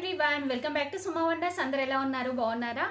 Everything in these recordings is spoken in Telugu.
Everyone welcome back to Suma wonders. అందరు ఎలా ఉన్నారు? బాగున్నారా?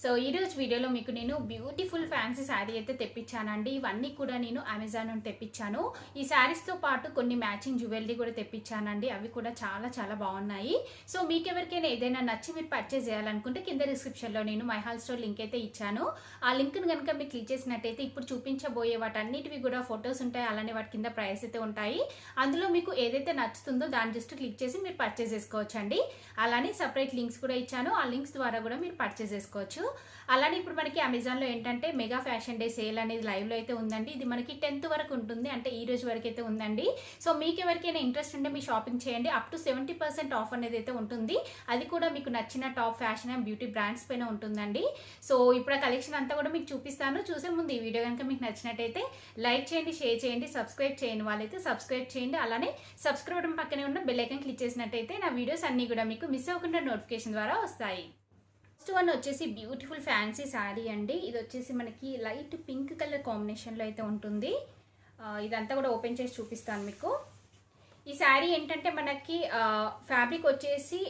సో ఈరోజు వీడియోలో మీకు నేను బ్యూటిఫుల్ ఫ్యాన్సీ శారీ అయితే తెప్పించానండి. ఇవన్నీ కూడా నేను అమెజాన్ నుండి తెప్పించాను. ఈ శారీస్తో పాటు కొన్ని మ్యాచింగ్ జ్యువెలరీ కూడా తెప్పించానండి. అవి కూడా చాలా చాలా బాగున్నాయి. సో మీకు ఎవరికైనా ఏదైనా నచ్చి మీరు పర్చేస్ చేయాలనుకుంటే కింద డిస్క్రిప్షన్లో నేను మై హాల్ స్టోర్ లింక్ అయితే ఇచ్చాను. ఆ లింక్ను కనుక మీరు క్లిక్ చేసినట్టయితే ఇప్పుడు చూపించబోయే వాటన్నిటివి కూడా ఫొటోస్ ఉంటాయి, అలానే వాటి కింద ప్రైస్ అయితే ఉంటాయి. అందులో మీకు ఏదైతే నచ్చుతుందో దాన్ని జస్ట్ క్లిక్ చేసి మీరు పర్చేస్ చేసుకోవచ్చు అండి. అలానే సపరేట్ లింక్స్ కూడా ఇచ్చాను. ఆ లింక్స్ ద్వారా కూడా మీరు పర్చేస్ చేసుకోవచ్చు. అలానే ఇప్పుడు మనకి అమెజాన్లో ఏంటంటే మెగా ఫ్యాషన్ డే సేల్ అనేది లైవ్లో అయితే ఉందండి. ఇది మనకి 10th వరకు ఉంటుంది, అంటే ఈ రోజు వరకు అయితే ఉందండి. సో మీకు ఎవరికైనా ఇంట్రెస్ట్ ఉంటే మీ షాపింగ్ చేయండి. అప్ టు 70% ఆఫ్ అనేది అయితే ఉంటుంది. అది కూడా మీకు నచ్చిన top fashion and beauty brands పైన ఉంటుందండి. సో ఇప్పుడు ఆ కలెక్షన్ అంతా కూడా మీకు చూపిస్తాను. చూసే ముందు ఈ వీడియో కనుక మీకు నచ్చినట్టయితే లైక్ చేయండి, షేర్ చేయండి, సబ్స్క్రైబ్ చేయని వాళ్ళైతే సబ్స్క్రైబ్ చేయండి. అలానే సబ్స్క్రైబ్ బటన్ పక్కనే ఉన్న బెల్ ఐకాన్ క్లిక్ చేసినట్టయితే నా వీడియోస్ అన్నీ కూడా మీకు మిస్ అవ్వకుండా నోటిఫికేషన్ ద్వారా వస్తాయి. ఫస్ట్ వన్ వచ్చేసి బ్యూటిఫుల్ ఫ్యాన్సీ శారీ అండి. ఇది వచ్చేసి మనకి లైట్ పింక్ కలర్ కాంబినేషన్లో అయితే ఉంటుంది. ఇదంతా కూడా ఓపెన్ చేసి చూపిస్తాను మీకు. ఈ శారీ ఏంటంటే మనకి ఫ్యాబ్రిక్ వచ్చేసి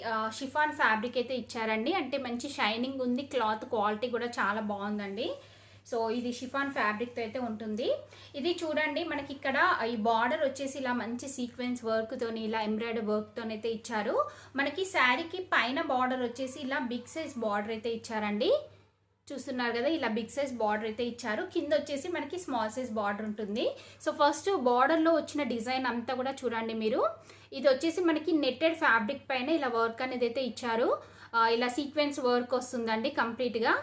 షిఫాన్ ఫ్యాబ్రిక్ అయితే ఇచ్చారండి. అంటే మంచి షైనింగ్ ఉంది, క్లాత్ క్వాలిటీ కూడా చాలా బాగుందండి. సో ఇది షిఫాన్ ఫ్యాబ్రిక్తో అయితే ఉంటుంది. ఇది చూడండి, మనకి ఇక్కడ ఈ బార్డర్ వచ్చేసి ఇలా మంచి సీక్వెన్స్ వర్క్తోని, ఇలా ఎంబ్రాయిడరీ వర్క్తోనైతే ఇచ్చారు. మనకి శారీకి పైన బార్డర్ వచ్చేసి ఇలా బిగ్ సైజ్ బార్డర్ అయితే ఇచ్చారండి. చూస్తున్నారు కదా, ఇలా బిగ్ సైజ్ బార్డర్ అయితే ఇచ్చారు. కింద వచ్చేసి మనకి స్మాల్ సైజ్ బార్డర్ ఉంటుంది. సో ఫస్ట్ బార్డర్లో వచ్చిన డిజైన్ అంతా కూడా చూడండి మీరు. ఇది వచ్చేసి మనకి నెట్టెడ్ ఫ్యాబ్రిక్ పైన ఇలా వర్క్ అనేది అయితే ఇచ్చారు. ఇలా సీక్వెన్స్ వర్క్ వస్తుందండి కంప్లీట్గా.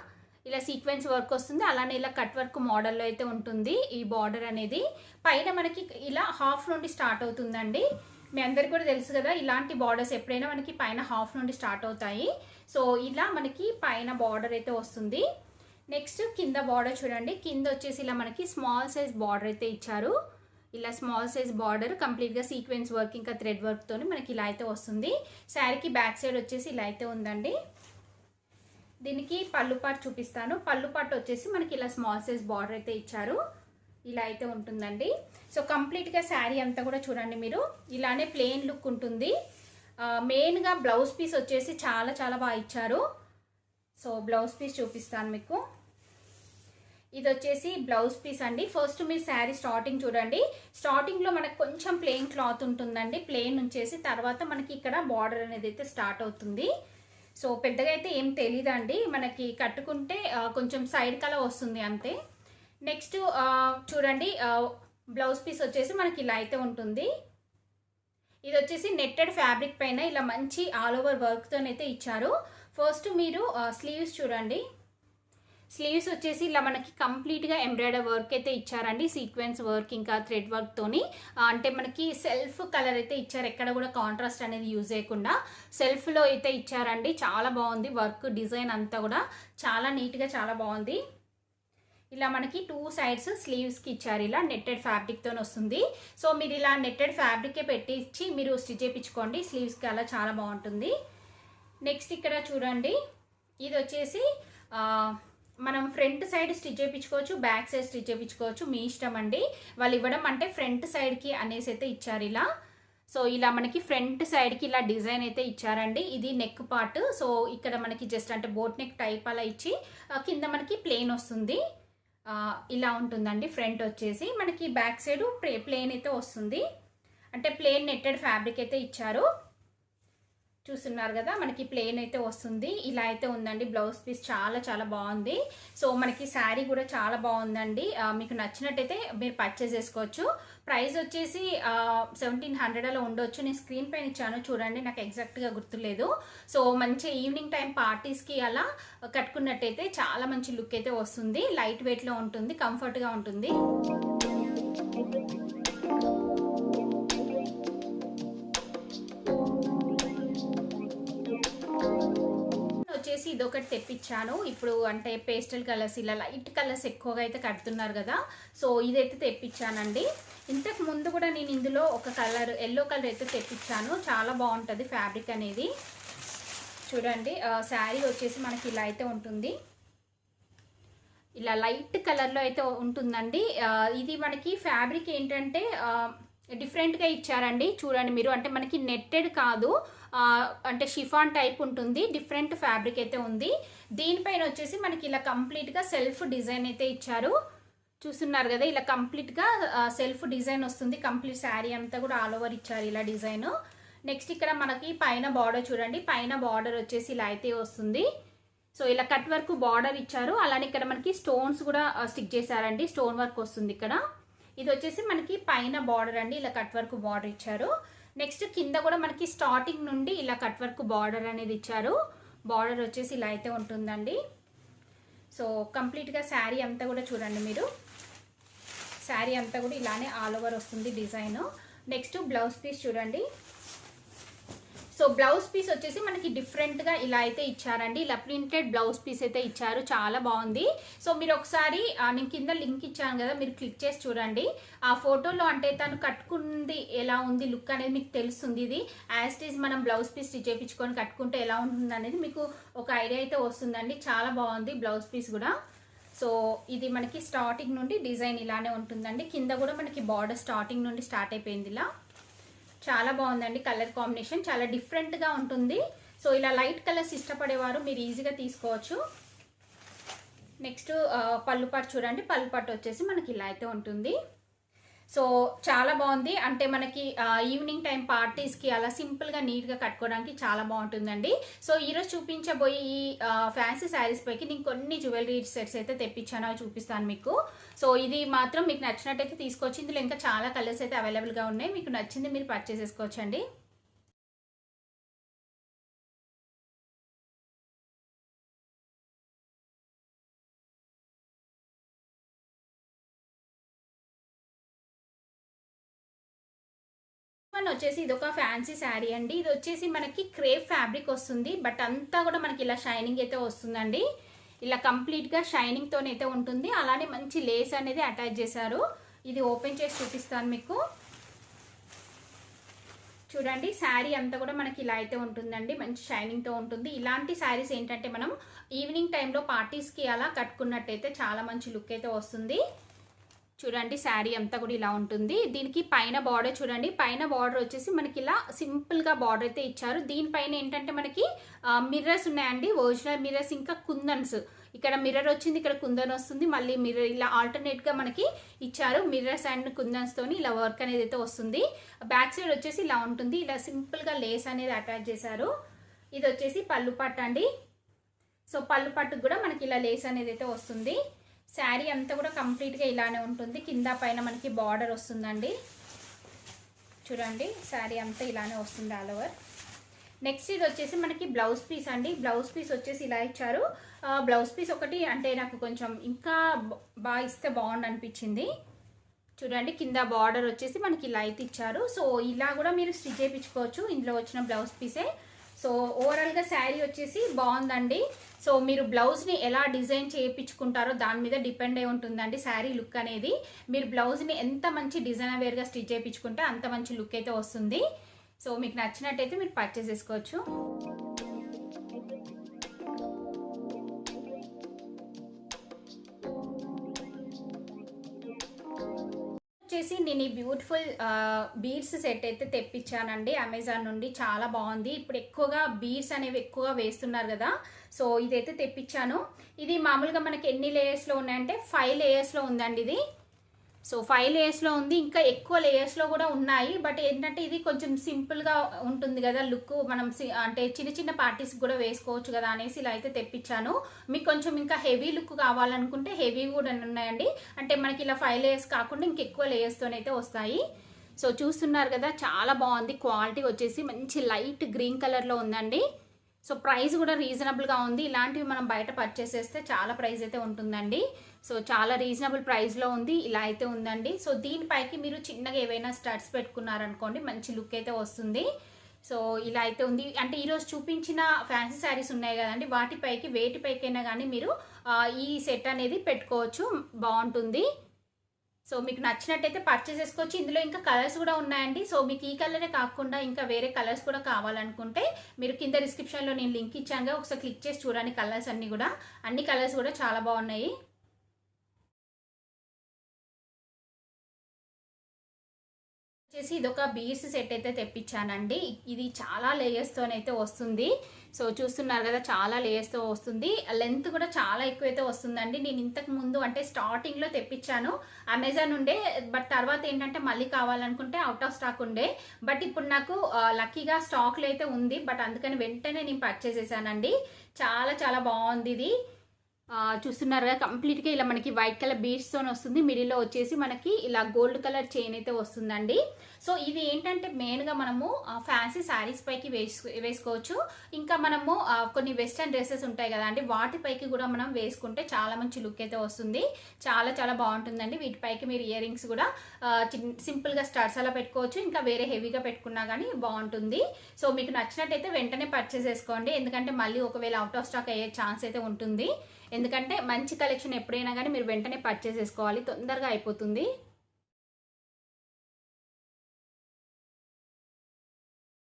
ఇలా సీక్వెన్స్ వర్క్ వస్తుంది, అలానే ఇలా కట్ వర్క్ మోడల్లో అయితే ఉంటుంది. ఈ బార్డర్ అనేది పైన మనకి ఇలా హాఫ్ నుండి స్టార్ట్ అవుతుందండి. మీ అందరికి కూడా తెలుసు కదా, ఇలాంటి బార్డర్స్ ఎప్పుడైనా మనకి పైన హాఫ్ నుండి స్టార్ట్ అవుతాయి. సో ఇలా మనకి పైన బార్డర్ అయితే వస్తుంది. నెక్స్ట్ కింద బార్డర్ చూడండి. కింద వచ్చేసి ఇలా మనకి స్మాల్ సైజ్ బార్డర్ అయితే ఇచ్చారు. ఇలా స్మాల్ సైజ్ బార్డర్ కంప్లీట్గా సీక్వెన్స్ వర్క్ ఇంకా థ్రెడ్ వర్క్తో మనకి ఇలా అయితే వస్తుంది. శారీకి బ్యాక్ సైడ్ వచ్చేసి ఇలా అయితే ఉందండి. దీనికి పళ్ళు పార్ట్ చూపిస్తాను. పళ్ళు పార్ట్ వచ్చేసి మనకి ఇలా స్మాల్ సైజ్ బార్డర్ అయితే ఇచ్చారు. ఇలా అయితే ఉంటుందండి. సో కంప్లీట్గా శారీ అంతా కూడా చూడండి మీరు, ఇలానే ప్లెయిన్ లుక్ ఉంటుంది. మెయిన్గా బ్లౌజ్ పీస్ వచ్చేసి చాలా చాలా బాగా ఇచ్చారు. సో బ్లౌజ్ పీస్ చూపిస్తాను మీకు. ఇది వచ్చేసి బ్లౌజ్ పీస్ అండి. ఫస్ట్ మీరు శారీ స్టార్టింగ్ చూడండి. స్టార్టింగ్లో మనకు కొంచెం ప్లెయిన్ క్లాత్ ఉంటుందండి. ప్లెయిన్ ఉంచేసి తర్వాత మనకి ఇక్కడ బార్డర్ అనేది అయితే స్టార్ట్ అవుతుంది. సో పెద్దగా అయితే ఏం తెలీదండి, మనకి కట్టుకుంటే కొంచెం సైడ్ కలర్ వస్తుంది అంతే. నెక్స్ట్ చూడండి, బ్లౌజ్ పీస్ వచ్చేసి మనకి ఇలా అయితే ఉంటుంది. ఇది వచ్చేసి నెట్టెడ్ ఫ్యాబ్రిక్ పైన ఇలా మంచి ఆల్ ఓవర్ వర్క్తోనైతే ఇచ్చారు. ఫస్ట్ మీరు స్లీవ్స్ చూడండి. స్లీవ్స్ వచ్చేసి ఇలా మనకి కంప్లీట్గా ఎంబ్రాయిడరీ వర్క్ అయితే ఇచ్చారండి. సీక్వెన్స్ వర్క్ ఇంకా థ్రెడ్ వర్క్తోని, అంటే మనకి సెల్ఫ్ కలర్ అయితే ఇచ్చారు. ఎక్కడ కూడా కాంట్రాస్ట్ అనేది యూజ్ చేయకుండా సెల్ఫ్లో అయితే ఇచ్చారండి. చాలా బాగుంది వర్క్, డిజైన్ అంతా కూడా చాలా నీట్గా చాలా బాగుంది. ఇలా మనకి 2 సైడ్స్ స్లీవ్స్కి ఇచ్చారు. ఇలా నెట్టెడ్ ఫ్యాబ్రిక్తో వస్తుంది. సో మీరు ఇలా నెట్టెడ్ ఫ్యాబ్రికే పెట్టించి మీరు స్టిచ్ చేయించుకోండి, స్లీవ్స్కి అలా చాలా బాగుంటుంది. నెక్స్ట్ ఇక్కడ చూడండి, ఇది వచ్చేసి మనం ఫ్రంట్ సైడ్ స్టిచ్ చేయించుకోవచ్చు, బ్యాక్ సైడ్ స్టిచ్ చేయించుకోవచ్చు, మీ ఇష్టం అండి. వాళ్ళు ఇవ్వడం అంటే ఫ్రంట్ సైడ్కి అనేసి అయితే ఇచ్చారు ఇలా. సో ఇలా మనకి ఫ్రంట్ సైడ్కి ఇలా డిజైన్ అయితే ఇచ్చారండి. ఇది నెక్ పార్ట్. సో ఇక్కడ మనకి జస్ట్ అంటే బోట్ నెక్ టైప్ అలా ఇచ్చి కింద మనకి ప్లెయిన్ వస్తుంది. ఇలా ఉంటుందండి. ఫ్రంట్ వచ్చేసి మనకి బ్యాక్ సైడ్ ప్లెయిన్ అయితే వస్తుంది. అంటే ప్లెయిన్ నెట్టెడ్ ఫ్యాబ్రిక్ అయితే ఇచ్చారు. చూస్తున్నారు కదా, మనకి ప్లెయిన్ అయితే వస్తుంది. ఇలా అయితే ఉందండి బ్లౌజ్ పీస్. చాలా చాలా బాగుంది. సో మనకి శారీ కూడా చాలా బాగుందండి. మీకు నచ్చినట్టయితే మీరు పర్చేస్ చేసుకోవచ్చు. ప్రైస్ వచ్చేసి 1700 అలా ఉండొచ్చు. నేను స్క్రీన్ పైన ఇచ్చాను చూడండి, నాకు ఎగ్జాక్ట్గా గుర్తులేదు. సో మంచి ఈవినింగ్ టైం పార్టీస్కి అలా కట్టుకున్నట్టయితే చాలా మంచి లుక్ అయితే వస్తుంది. లైట్ వెయిట్లో ఉంటుంది, కంఫర్ట్గా ఉంటుంది. వచ్చేసి ఇదొకటి తెప్పించాను. ఇప్పుడు అంటే పేస్టల్ కలర్స్, ఇలా లైట్ కలర్స్ ఎక్కువగా అయితే కడుతున్నారు కదా, సో ఇదైతే తెప్పించానండి. ఇంతకు ముందు కూడా నేను ఇందులో ఒక కలర్ ఎల్లో కలర్ అయితే తెప్పించాను. చాలా బాగుంటుంది ఫ్యాబ్రిక్ అనేది. చూడండి, శారీ వచ్చేసి మనకి ఇలా అయితే ఉంటుంది. ఇలా లైట్ కలర్లో అయితే ఉంటుందండి. ఇది మనకి ఫ్యాబ్రిక్ ఏంటంటే డిఫరెంట్గా ఇచ్చారండి. చూడండి మీరు, అంటే మనకి నెట్టెడ్ కాదు, అంటే షిఫాన్ టైప్ ఉంటుంది. డిఫరెంట్ ఫ్యాబ్రిక్ అయితే ఉంది. దీనిపైన వచ్చేసి మనకి ఇలా కంప్లీట్గా సెల్ఫ్ డిజైన్ అయితే ఇచ్చారు. చూస్తున్నారు కదా, ఇలా కంప్లీట్గా సెల్ఫ్ డిజైన్ వస్తుంది. కంప్లీట్ శారీ అంతా కూడా ఆల్ ఓవర్ ఇచ్చారు ఇలా డిజైన్. నెక్స్ట్ ఇక్కడ మనకి పైన బార్డర్ చూడండి, పైన బార్డర్ వచ్చేసి ఇలా అయితే వస్తుంది. సో ఇలా కట్ వర్క్ బార్డర్ ఇచ్చారు. అలానే ఇక్కడ మనకి స్టోన్స్ కూడా స్టిక్ చేశారండి, స్టోన్ వర్క్ వస్తుంది ఇక్కడ. ఇది వచ్చేసి మనకి పైన బార్డర్ అండి, ఇలా కట్ వర్క్ బార్డర్ ఇచ్చారు. నెక్స్ట్ కింద కూడా మనకి స్టార్టింగ్ నుండి ఇలా కట్ వర్క్ బార్డర్ అనేది ఇచ్చారు. బార్డర్ వచ్చేసి ఇలా అయితే ఉంటుందండి. సో కంప్లీట్గా శారీ అంతా కూడా చూడండి మీరు, శారీ అంతా కూడా ఇలానే ఆల్ ఓవర్ వస్తుంది డిజైన్. నెక్స్ట్ బ్లౌజ్ పీస్ చూడండి. సో బ్లౌజ్ పీస్ వచ్చేసి మనకి డిఫరెంట్గా ఇలా అయితే ఇచ్చారండి. ఇలా ప్రింటెడ్ బ్లౌజ్ పీస్ అయితే ఇచ్చారు, చాలా బాగుంది. సో మీరు ఒకసారి నేను కింద లింక్ ఇచ్చాను కదా, మీరు క్లిక్ చేసి చూడండి. ఆ ఫోటోలో అంటే తను కట్టుకుంది ఎలా ఉంది లుక్ అనేది మీకు తెలుస్తుంది. ఇది యాజ్ ఇట్ ఈజ్ మనం బ్లౌజ్ పీస్ స్టిచ్ చేయించుకొని కట్టుకుంటే ఎలా ఉంటుంది అనేది మీకు ఒక ఐడియా అయితే వస్తుందండి. చాలా బాగుంది బ్లౌజ్ పీస్ కూడా. సో ఇది మనకి స్టార్టింగ్ నుండి డిజైన్ ఇలానే ఉంటుందండి. కింద కూడా మనకి బార్డర్ స్టార్టింగ్ నుండి స్టార్ట్ అయిపోయింది ఇలా. చాలా బాగుందండి, కలర్ కాంబినేషన్ చాలా డిఫరెంట్గా ఉంటుంది. సో ఇలా లైట్ కలర్స్ ఇష్టపడేవారు మీరు ఈజీగా తీసుకోవచ్చు. నెక్స్ట్ పళ్ళు పట్టు చూడండి. పళ్ళు పట్టు వచ్చేసి మనకి ఇలా అయితే ఉంటుంది. సో చాలా బాగుంది, అంటే మనకి ఈవినింగ్ టైం పార్టీస్కి అలా సింపుల్గా నీట్గా కట్టుకోవడానికి చాలా బాగుంటుందండి. సో ఈరోజు చూపించబోయే ఈ ఫ్యాన్సీ శారీస్ పైకి నేను కొన్ని జ్యువెలరీ సెట్స్ అయితే తెప్పించాను, అవి చూపిస్తాను మీకు. సో ఇది మాత్రం మీకు నచ్చినట్టయితే తీసుకోవచ్చు. ఇందులో ఇంకా చాలా కలర్స్ అయితే అవైలబుల్గా ఉన్నాయి, మీకు నచ్చింది మీరు పర్చేస్ చేసుకోవచ్చండి. వచ్చేసి ఇది ఒక ఫ్యాన్సీ శారీ అండి. ఇది వచ్చేసి మనకి క్రేప్ ఫ్యాబ్రిక్ వస్తుంది, బట్ అంతా కూడా మనకి ఇలా షైనింగ్ అయితే వస్తుందండి. ఇలా కంప్లీట్గా షైనింగ్తోనైతే ఉంటుంది. అలానే మంచి లేస్ అనేది అటాచ్ చేశారు. ఇది ఓపెన్ చేసి చూపిస్తాను మీకు. చూడండి శారీ అంతా కూడా మనకి ఇలా అయితే ఉంటుందండి, మంచి షైనింగ్తో ఉంటుంది. ఇలాంటి శారీస్ ఏంటంటే మనం ఈవినింగ్ టైంలో పార్టీస్కి అలా కట్టుకున్నట్టయితే చాలా మంచి లుక్ అయితే వస్తుంది. చూడండి శారీ అంతా కూడా ఇలా ఉంటుంది. దీనికి పైన బార్డర్ చూడండి, పైన బార్డర్ వచ్చేసి మనకి ఇలా సింపుల్గా బార్డర్ అయితే ఇచ్చారు. దీనిపైన ఏంటంటే మనకి మిర్రర్స్ ఉన్నాయండి, ఒరిజినల్ మిర్రర్స్, ఇంకా కుందన్స్. ఇక్కడ మిర్రర్ వచ్చింది, ఇక్కడ కుందన్ వస్తుంది, మళ్ళీ మిర్రర్ ఇలా ఆల్టర్నేట్గా మనకి ఇచ్చారు. మిర్రర్స్ అండ్ కుందన్స్తోని ఇలా వర్క్ అనేది అయితే వస్తుంది. బ్యాక్ సైడ్ వచ్చేసి ఇలా ఉంటుంది, ఇలా సింపుల్గా లేస్ అనేది అటాచ్ చేశారు. ఇది వచ్చేసి పళ్ళు పట్టు అండి. సో పళ్ళు పట్టుకు కూడా మనకి ఇలా లేస్ అనేది అయితే వస్తుంది. శారీ అంతా కూడా కంప్లీట్గా ఇలానే ఉంటుంది. కింద పైన మనకి బార్డర్ వస్తుందండి. చూడండి శారీ అంతా ఇలానే వస్తుంది ఆల్ ఓవర్. నెక్స్ట్ ఇది వచ్చేసి మనకి బ్లౌజ్ పీస్ అండి. బ్లౌజ్ పీస్ వచ్చేసి ఇలా ఇచ్చారు. బ్లౌజ్ పీస్ ఒకటి అంటే నాకు కొంచెం ఇంకా బాగా ఇస్తే బాగుండు అనిపించింది. చూడండి కింద బార్డర్ వచ్చేసి మనకి ఇలా అయితే ఇచ్చారు. సో ఇలా కూడా మీరు స్టిచ్ చేయించుకోవచ్చు, ఇందులో వచ్చిన బ్లౌజ్ పీసే. సో ఓవరాల్గా శారీ వచ్చేసి బాగుందండి. సో మీరు బ్లౌజ్ని ఎలా డిజైన్ చేయించుకుంటారో దాని మీద డిపెండ్ అయి ఉంటుందండి శారీ లుక్ అనేది. మీరు బ్లౌజ్ని ఎంత మంచి డిజైనర్ వేర్గా స్టిచ్ చేయించుకుంటే అంత మంచి లుక్ అయితే వస్తుంది. సో మీకు నచ్చినట్టయితే మీరు పర్చేస్ చేసుకోవచ్చు. వచ్చేసి నేను ఈ బ్యూటిఫుల్ బీడ్స్ సెట్ అయితే తెప్పించానండి అమెజాన్ నుండి. చాలా బాగుంది. ఇప్పుడు ఎక్కువగా బీడ్స్ అనేవి ఎక్కువగా వేస్తున్నారు కదా, సో ఇదైతే తెప్పించాను. ఇది మామూలుగా మనకి ఎన్ని లేయర్స్లో ఉన్నాయంటే 5 లేయర్స్లో ఉందండి ఇది. సో 5 లేయర్స్లో ఉంది, ఇంకా ఎక్కువ లేయర్స్లో కూడా ఉన్నాయి. బట్ ఏంటంటే ఇది కొంచెం సింపుల్గా ఉంటుంది కదా లుక్, మనం అంటే చిన్న చిన్న పార్టీస్ కూడా వేసుకోవచ్చు కదా అనేసి ఇలా అయితే తెప్పించాను. మీకు కొంచెం ఇంకా హెవీ లుక్ కావాలనుకుంటే హెవీ కూడా ఉన్నాయండి. అంటే మనకి ఇలా 5 లేయర్స్ కాకుండా ఇంకెక్కువ లేయర్స్తోనైతే వస్తాయి. సో చూస్తున్నారు కదా, చాలా బాగుంది. క్వాలిటీ వచ్చేసి మంచి లైట్ గ్రీన్ కలర్లో ఉందండి. సో ప్రైస్ కూడా రీజనబుల్గా ఉంది. ఇలాంటివి మనం బయట పర్చేస్ చేస్తే చాలా ప్రైస్ అయితే ఉంటుందండి. సో చాలా రీజనబుల్ ప్రైస్లో ఉంది, ఇలా అయితే ఉందండి. సో దీనిపైకి మీరు చిన్నగా ఏవైనా స్టడ్స్ పెట్టుకున్నారనుకోండి మంచి లుక్ అయితే వస్తుంది. సో ఇలా అయితే ఉంది. అంటే ఈరోజు చూపించిన ఫ్యాన్సీ శారీస్ ఉన్నాయి కదండి, వాటిపైకి వేటిపైకైనా కానీ మీరు ఈ సెట్ అనేది పెట్టుకోవచ్చు, బాగుంటుంది. సో మీకు నచ్చినట్టయితే పర్చేస్ చేసుకోవచ్చు. ఇందులో ఇంకా కలర్స్ కూడా ఉన్నాయండి. సో మీకు ఈ కలరే కాకుండా ఇంకా వేరే కలర్స్ కూడా కావాలనుకుంటే మీరు కింద డిస్క్రిప్షన్లో నేను లింక్ ఇచ్చాను, ఒకసారి క్లిక్ చేసి చూడండి. కలర్స్ అన్ని కలర్స్ కూడా చాలా బాగున్నాయి. ఇది ఒక బీడ్స్ సెట్ అయితే తెప్పించానండి. ఇది చాలా లేయర్స్తోనైతే వస్తుంది. సో చూస్తున్నారు కదా, చాలా లేయర్స్తో వస్తుంది. లెంత్ కూడా చాలా ఎక్కువైతే వస్తుందండి. నేను ఇంతకు ముందు అంటే స్టార్టింగ్లో తెప్పించాను అమెజాన్ ఉండే, బట్ తర్వాత ఏంటంటే మళ్ళీ కావాలనుకుంటే అవుట్ ఆఫ్ స్టాక్ ఉండే. బట్ ఇప్పుడు నాకు లక్కీగా స్టాక్లో అయితే ఉంది. బట్ అందుకని వెంటనే నేను పర్చేస్ చేశానండి. చాలా చాలా బాగుంది ఇది. చూస్తున్నారు కదా, కంప్లీట్గా ఇలా మనకి వైట్ కలర్ బీడ్స్తో వస్తుంది. మిడిల్లో వచ్చేసి మనకి ఇలా గోల్డ్ కలర్ చైన్ అయితే వస్తుందండి. సో ఇది ఏంటంటే మెయిన్గా మనము ఫ్యాన్సీ శారీస్ పైకి వేసుకోవచ్చు. ఇంకా మనము కొన్ని వెస్ట్రన్ డ్రెస్సెస్ ఉంటాయి కదా అండి, వాటిపైకి కూడా మనం వేసుకుంటే చాలా మంచి లుక్ అయితే వస్తుంది. చాలా చాలా బాగుంటుందండి. వీటిపైకి మీరు ఇయర్ రింగ్స్ కూడా సింపుల్గా స్టార్స్ అలా పెట్టుకోవచ్చు. ఇంకా వేరే హెవీగా పెట్టుకున్నా కానీ బాగుంటుంది. సో మీకు నచ్చినట్టయితే వెంటనే పర్చేస్ చేసుకోండి. ఎందుకంటే మళ్ళీ ఒకవేళ అవుట్ ఆఫ్ స్టాక్ అయ్యే ఛాన్స్ అయితే ఉంటుంది. ఎందుకంటే మంచి కలెక్షన్ ఎప్పుడైనా కానీ మీరు వెంటనే పర్చేస్ చేసుకోవాలి, తొందరగా అయిపోతుంది.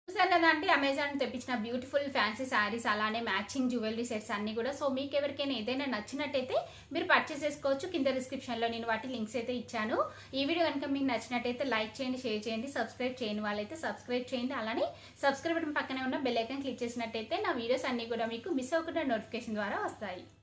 చూసారు కదా అంటే అమెజాన్ తెప్పించిన బ్యూటిఫుల్ ఫ్యాన్సీ శారీస్, అలానే మ్యాచింగ్ జ్యువెలరీ సెట్స్ అన్ని కూడా. సో మీకు ఎవరికైనా ఏదైనా నచ్చినట్టయితే మీరు పర్చేస్ చేసుకోవచ్చు. కింద డిస్క్రిప్షన్లో నేను వాటి లింక్స్ అయితే ఇచ్చాను. ఈ వీడియో కనుక మీకు నచ్చినట్టయితే లైక్ చేయండి, షేర్ చేయండి, సబ్స్క్రైబ్ చేయని వాళ్ళైతే సబ్స్క్రైబ్ చేయండి. అలానే సబ్స్క్రైబ్ బటన్ పక్కనే ఉన్న బెల్ ఐకాన్ క్లిక్ చేసినట్టయితే నా వీడియోస్ అన్ని కూడా మీకు మిస్ అవ్వకుండా నోటిఫికేషన్ ద్వారా వస్తాయి.